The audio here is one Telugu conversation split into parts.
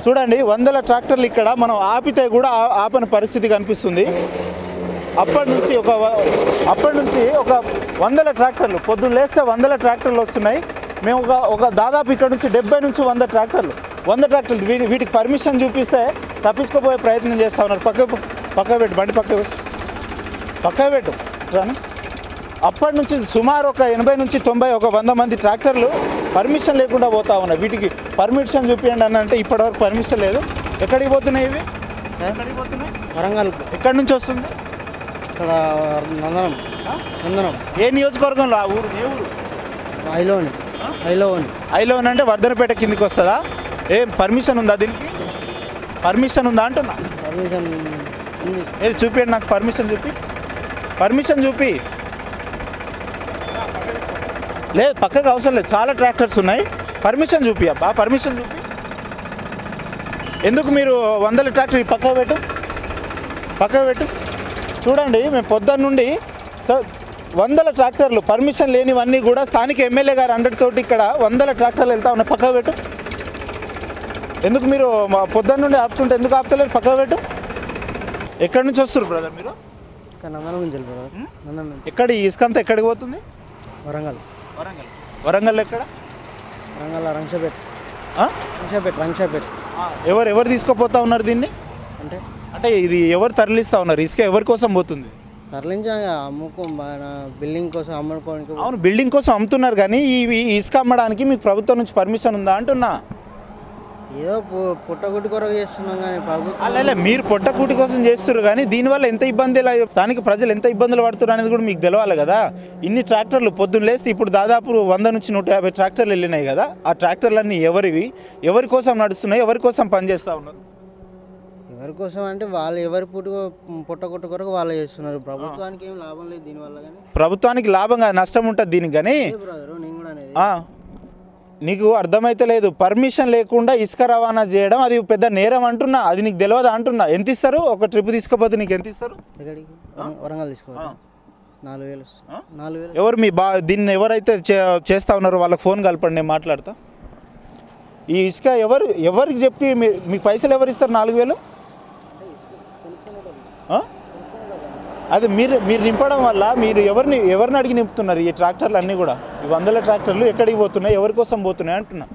చూడండి వందల ట్రాక్టర్లు ఇక్కడ మనం ఆపితే కూడా ఆపని పరిస్థితి కనిపిస్తుంది. అప్పటి నుంచి ఒక వందల ట్రాక్టర్లు పొద్దున్న లేస్తే వందల ట్రాక్టర్లు వస్తున్నాయి. మేము ఒక దాదాపు ఇక్కడ నుంచి 70 నుంచి 100 ట్రాక్టర్లు వీటికి పర్మిషన్ చూపిస్తే తప్పించుకోపోయే ప్రయత్నం చేస్తూ ఉన్నారు. పక్క పెట్టు బండి పక్క పెట్టు అప్పటి నుంచి సుమారు ఒక 80 నుంచి 90 ఒక 100 మంది ట్రాక్టర్లు పర్మిషన్ లేకుండా పోతా ఉన్నాయి. వీటికి పర్మిషన్ చూపించండి అని అంటే ఇప్పటివరకు పర్మిషన్ లేదు. ఎక్కడికి పోతున్నాయి ఇవి? ఎక్కడికి పోతున్నాయి? వరంగల్. ఎక్కడి నుంచి వస్తుంది? ఇక్కడ నందనం. ఏ నియోజకవర్గంలో? ఆ ఊరు ఏ ఊరు? ఐలోని అంటే వర్ధనపేట కిందికి వస్తుందా? ఏం పర్మిషన్ ఉందా దీనికి? పర్మిషన్ ఉందా అంటున్నా. ఏది చూపించండి నాకు. పర్మిషన్ చూపి లేదు, పక్కకు అవసరం లేదు. చాలా ట్రాక్టర్స్ ఉన్నాయి. పర్మిషన్ చూపి అబ్బా, పర్మిషన్ చూపి. ఎందుకు మీరు 100 ట్రాక్టర్ పక్కకు పెట్టు. చూడండి మేము పొద్దున్న నుండి 100 ట్రాక్టర్లు పర్మిషన్ లేనివన్నీ కూడా స్థానిక ఎమ్మెల్యే గారు అండర్తోటి ఇక్కడ 100 ట్రాక్టర్లు వెళ్తా ఉన్నాయి. పక్కకు పెట్టు. ఎందుకు మీరు పొద్దున్న నుండి ఆపుతుంటే ఎందుకు ఆపుతలేరు? పక్కకు పెట్టు. ఎక్కడి నుంచి వస్తారు బ్రదర్ మీరు? ఎక్కడ ఈ ఇసుక అంతా ఎక్కడికి పోతుంది? వరంగల్ ఎక్కడ? రంగపేట. ఎవరు తీసుకుపోతా ఉన్నారు దీన్ని? అంటే ఇది ఎవరు తరలిస్తూ ఉన్నారు? ఇసుక ఎవరి కోసం పోతుంది? బిల్డింగ్ కోసం అమ్ముకోవడానికి. అవును, బిల్డింగ్ కోసం అమ్ముతున్నారు. కానీ ఈ ఇసుక అమ్మడానికి మీకు ప్రభుత్వం నుంచి పర్మిషన్ ఉందా అంటున్నా. ఏదో పుట్టగుట్టి కొరకు చేస్తున్నాం కానీ ప్రభుత్వం అలా మీరు పొట్టకూటి కోసం చేస్తున్నారు. కానీ దీనివల్ల ఎంత ఇబ్బంది, స్థానిక ప్రజలు ఎంత ఇబ్బందులు పడుతున్నారు అనేది కూడా మీకు తెలవాలి కదా. ఇన్ని ట్రాక్టర్లు పొద్దున్న లేస్తే ఇప్పుడు దాదాపు 100 నుంచి 150 ట్రాక్టర్లు వెళ్ళినాయి కదా. ఆ ట్రాక్టర్లన్నీ ఎవరివి? ఎవరి కోసం నడుస్తున్నాయి? ఎవరి కోసం పనిచేస్తూ ఉన్నారు? ఎవరి కోసం అంటే వాళ్ళు ఎవరి పుట్టగుట్టు కొరకు వాళ్ళు చేస్తున్నారు. ప్రభుత్వానికి ఏం లాభం లేదు దీనివల్ల. కానీ ప్రభుత్వానికి లాభంగా నష్టం ఉంటుంది దీనికి. కానీ నేను కూడా అనేది నీకు అర్థమైతే లేదు. పర్మిషన్ లేకుండా ఇసుక రవాణా చేయడం అది పెద్ద నేరం అంటున్నా. అది నీకు తెలియదు అంటున్నా. ఎంత ఇస్తారు? ఒక ట్రిప్ తీసుకపోతే నీకు ఎంత ఇస్తారు? వరంగల్ తీసుకోవాలి 4,000. ఎవరు మీ దీన్ని ఎవరైతే చేస్తా ఉన్నారో వాళ్ళకి ఫోన్ కలపండి, నేను మాట్లాడతా. ఈ ఇసుక ఎవరికి చెప్పి మీకు పైసలు ఎవరు ఇస్తారు? 4,000. అది మీరు నింపడం వల్ల మీరు ఎవరిని అడిగి నింపుతున్నారు? ఈ ట్రాక్టర్లు అన్నీ కూడా ఈ 100 ట్రాక్టర్లు ఎక్కడికి పోతున్నాయి? ఎవరి కోసం పోతున్నాయి అంటున్నా.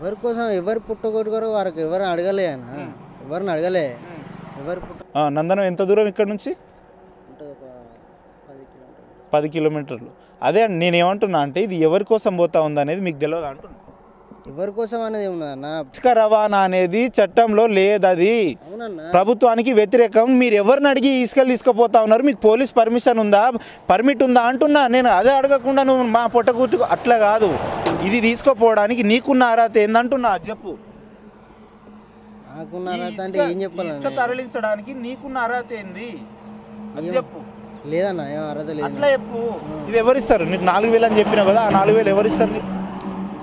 ఎవరి కోసం? ఎవరు పుట్టగొట్టుకోరు వారికి ఎవరిని అడగలే నందనం ఎంత దూరం ఇక్కడ నుంచి? 10 కిలోమీటర్లు. అదే నేనేమంటున్నా అంటే ఇది ఎవరి కోసం పోతా ఉంది అనేది మీకు తెలియదు అంటున్నా. ఎవరి కోసం అనేది ఏమన్నా? ఇసుక రవాణా అనేది చట్టంలో లేదు. అది ప్రభుత్వానికి వ్యతిరేకం. మీరు ఎవరిని అడిగి ఇసుకలు తీసుకుపోతా ఉన్నారు? మీకు పోలీస్ పర్మిషన్ ఉందా, పర్మిట్ ఉందా అంటున్నా. నేను అదే అడగకుండా నువ్వు మా పొట్టగుట్టు అట్లా కాదు. ఇది తీసుకుపోవడానికి నీకున్న అర్హత ఏందంటున్నా చెప్పు. నాకున్న అర్హత అంటే ఏం చెప్పాలి? ఇసుక తరలించడానికి నీకున్న అర్హత ఏంది అది చెప్పు. లేదన్నా, ఏం అర్హత లేదు. అట్లా చెప్పు. ఇది ఎవరిస్తారు నీకు? 4,000 అని చెప్పినా కదా. ఆ 4,000 ఎవరిస్తారు నీకు?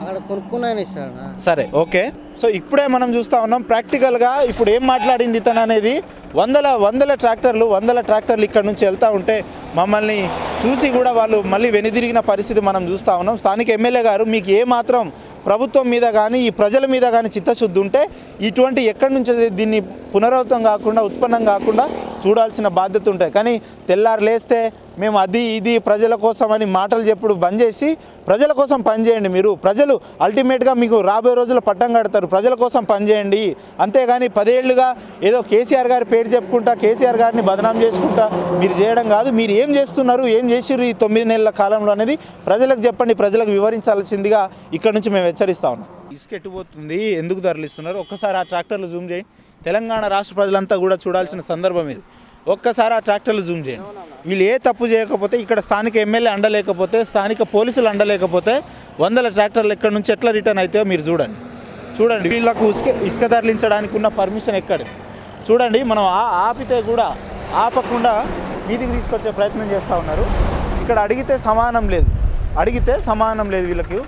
అక్కడ కొనుక్కున్నాను ఇస్తాను. సరే, ఓకే. సో ఇప్పుడే మనం చూస్తూ ఉన్నాం ప్రాక్టికల్గా ఇప్పుడు ఏం మాట్లాడింది ఇతను అనేది. వందల ట్రాక్టర్లు ఇక్కడ నుంచి వెళ్తూ ఉంటే మమ్మల్ని చూసి కూడా వాళ్ళు మళ్ళీ వెనుదిరిగిన పరిస్థితి మనం చూస్తూ ఉన్నాం. స్థానిక ఎమ్మెల్యే గారు మీకు ఏమాత్రం ప్రభుత్వం మీద కానీ ఈ ప్రజల మీద కానీ చిత్తశుద్ధి ఉంటే ఇటువంటి ఎక్కడి నుంచి దీన్ని పునరావృతం కాకుండా ఉత్పన్నం కాకుండా చూడాల్సిన బాధ్యత ఉంటాయి. కానీ తెల్లారు లేస్తే మేము అది ఇది ప్రజల కోసం అని మాటలు చెప్పుడు బంద్ చేసి ప్రజల కోసం పనిచేయండి. మీరు ప్రజలు అల్టిమేట్గా మీకు రాబోయే రోజుల్లో పట్టం కడతారు. ప్రజల కోసం పనిచేయండి. అంతేగాని 10 ఏళ్ళుగా ఏదో కేసీఆర్ గారి పేరు చెప్పుకుంటా కేసీఆర్ గారిని బదనాం చేసుకుంటా మీరు చేయడం కాదు. మీరు ఏం చేస్తున్నారు, ఏం చేసిర్రు ఈ 9 నెలల కాలంలో అనేది ప్రజలకు చెప్పండి, ప్రజలకు వివరించాల్సిందిగా ఇక్కడ నుంచి మేము హెచ్చరిస్తా ఉన్నాం. ఇసుక ఎట్టుపోతుంది, ఎందుకు తరలిస్తున్నారు? ఒక్కసారి ఆ ట్రాక్టర్లు జూమ్ చేయి. తెలంగాణ రాష్ట్ర ప్రజలంతా కూడా చూడాల్సిన సందర్భం ఇది. ఒక్కసారి ఆ ట్రాక్టర్లు జూమ్ చేయండి. వీళ్ళు ఏ తప్పు చేయకపోతే, ఇక్కడ స్థానిక ఎమ్మెల్యే అండలేకపోతే, స్థానిక పోలీసులు అండలేకపోతే 100 ట్రాక్టర్లు ఎక్కడి నుంచి ఎట్లా రిటర్న్ అవుతాయో మీరు చూడండి. వీళ్ళకు ఇసుక తరలించడానికి ఉన్న పర్మిషన్ ఎక్కడ చూడండి. మనం ఆపితే కూడా ఆపకుండా వీధికి తీసుకొచ్చే ప్రయత్నం చేస్తూ ఉన్నారు. ఇక్కడ అడిగితే సమానం లేదు వీళ్ళకి.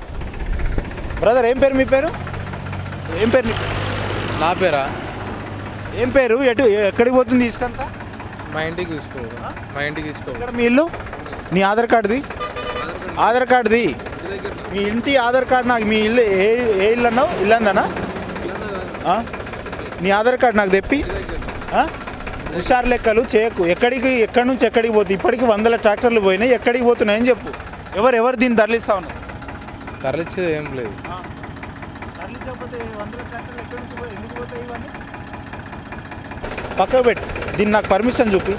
బ్రదర్ ఏం పేరు? మీ పేరు ఏం పేరు? నా పేరా? ఏం పేరు? ఎక్కడికి పోతుంది ఇసుకంతా? మా ఇంటికి తీసుకో. ఇక్కడ మీ ఇల్లు? నీ ఆధార్ కార్డుది మీ ఇంటి ఆధార్ కార్డు నాకు. మీ ఇల్లు ఏ ఇల్లు అన్నావు? ఇల్లు అందనా? నీ ఆధార్ కార్డు నాకు తెప్పి. హుషారు లెక్కలు చేయకు. ఎక్కడి నుంచి ఎక్కడికి పోతుంది? ఇప్పటికి 100 ట్రాక్టర్లు పోయినాయి, ఎక్కడికి పోతున్నాయని చెప్పు. ఎవరు దీన్ని తరలిస్తా ఉన్నారు? తరలిచ్చేది ఏం లేదు. తరలించకపోతే 100 ట్రాక్టర్లు ఎక్కడి నుంచి ఎందుకు పోతాయి ఇవన్నీ? పక్కకు పెట్టు, దీన్ని నాకు పర్మిషన్ చూపి.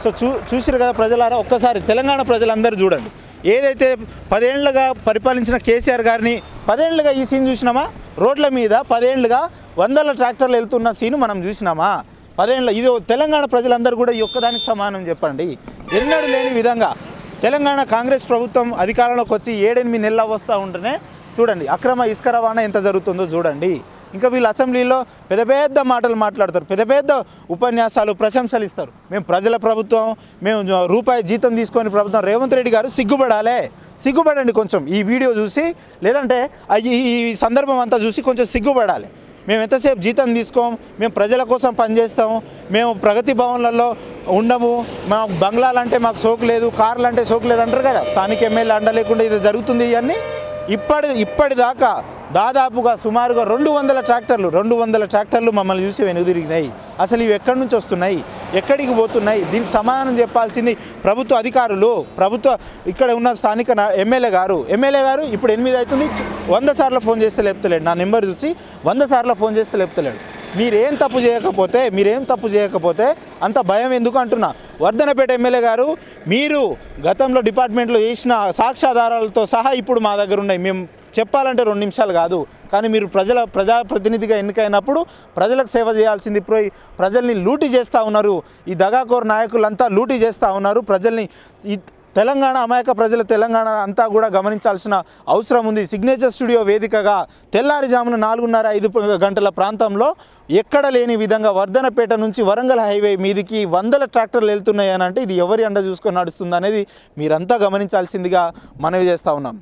సో చూసిరు కదా ప్రజలారా, ఒక్కసారి తెలంగాణ ప్రజలందరూ చూడండి. ఏదైతే 10 ఏళ్ళుగా పరిపాలించిన కేసీఆర్ గారిని 10 ఏళ్ళుగా ఈ సీన్ చూసినామా? రోడ్ల మీద 10 ఏళ్ళుగా 100 ట్రాక్టర్లు వెళ్తున్న సీను మనం చూసినామా? 10 ఏళ్ళ ఇది తెలంగాణ ప్రజలందరూ కూడా ఈ ఒక్కదానికి సమానం చెప్పండి. ఎన్నడూ లేని విధంగా తెలంగాణ కాంగ్రెస్ ప్రభుత్వం అధికారంలోకి వచ్చి 7-8 నెలలు వస్తూ ఉంటేనే చూడండి అక్రమ ఇసుక రవాణా ఎంత జరుగుతుందో చూడండి. ఇంకా వీళ్ళు అసెంబ్లీలో పెద్ద మాటలు మాట్లాడతారు, పెద్ద ఉపన్యాసాలు, ప్రశంసలు ఇస్తారు. మేము ప్రజల ప్రభుత్వం, మేము రూపాయి జీతం తీసుకొని ప్రభుత్వం. రేవంత్ రెడ్డి గారు సిగ్గుపడండి కొంచెం ఈ వీడియో చూసి, లేదంటే ఈ సందర్భం అంతా చూసి కొంచెం సిగ్గుపడాలి. మేము ఎంతసేపు జీతం తీసుకోం, మేము ప్రజల కోసం పనిచేస్తాం, మేము ప్రగతి భవన్లలో ఉండము, మా బంగ్లాలంటే మాకు సోకు లేదు, కార్లు అంటే సోకు లేదు అంటారు కదా. స్థానిక ఎమ్మెల్యే అండ లేకుండా ఇది జరుగుతుంది. ఇవన్నీ ఇప్పటిదాకా దాదాపుగా సుమారుగా 200 ట్రాక్టర్లు మమ్మల్ని చూసి వెనుదిరిగినాయి. అసలు ఇవి ఎక్కడి నుంచి వస్తున్నాయి, ఎక్కడికి పోతున్నాయి? దీనికి సమాధానం చెప్పాల్సింది ప్రభుత్వ అధికారులు, ఇక్కడ ఉన్న స్థానిక ఎమ్మెల్యే గారు. ఇప్పుడు 8 అవుతుంది, 100 సార్లు ఫోన్ చేస్తే లేపుతలేడు. నా నెంబర్ చూసి 100 సార్లు ఫోన్ చేస్తే లేపుతలేడు. మీరేం తప్పు చేయకపోతే అంత భయం ఎందుకు అంటున్నా. వర్ధనపేట ఎమ్మెల్యే గారు, మీరు గతంలో డిపార్ట్మెంట్లో చేసిన సాక్ష్యాధారాలతో సహా ఇప్పుడు మా దగ్గర ఉన్నాయి. మేము చెప్పాలంటే 2 నిమిషాలు కాదు. కానీ మీరు ప్రజాప్రతినిధిగా ఎన్నికైనప్పుడు ప్రజలకు సేవ చేయాల్సింది పోయి ప్రజల్ని లూటీ చేస్తూ ఉన్నారు. ఈ దగాకోర్ నాయకులంతా లూటీ చేస్తూ ఉన్నారు ప్రజల్ని. ఈ తెలంగాణ అమాయక ప్రజల తెలంగాణ అంతా కూడా గమనించాల్సిన అవసరం ఉంది. సిగ్నేచర్ స్టూడియో వేదికగా తెల్లారిజామున 4:30-5 గంటల ప్రాంతంలో ఎక్కడ లేని విధంగా వర్ధనపేట నుంచి వరంగల్ హైవే మీదికి 100 ట్రాక్టర్లు వెళ్తున్నాయి అని అంటే ఇది ఎవరి అండ చూసుకొని నడుస్తుంది అనేది మీరంతా గమనించాల్సిందిగా మనవి చేస్తూ ఉన్నాం.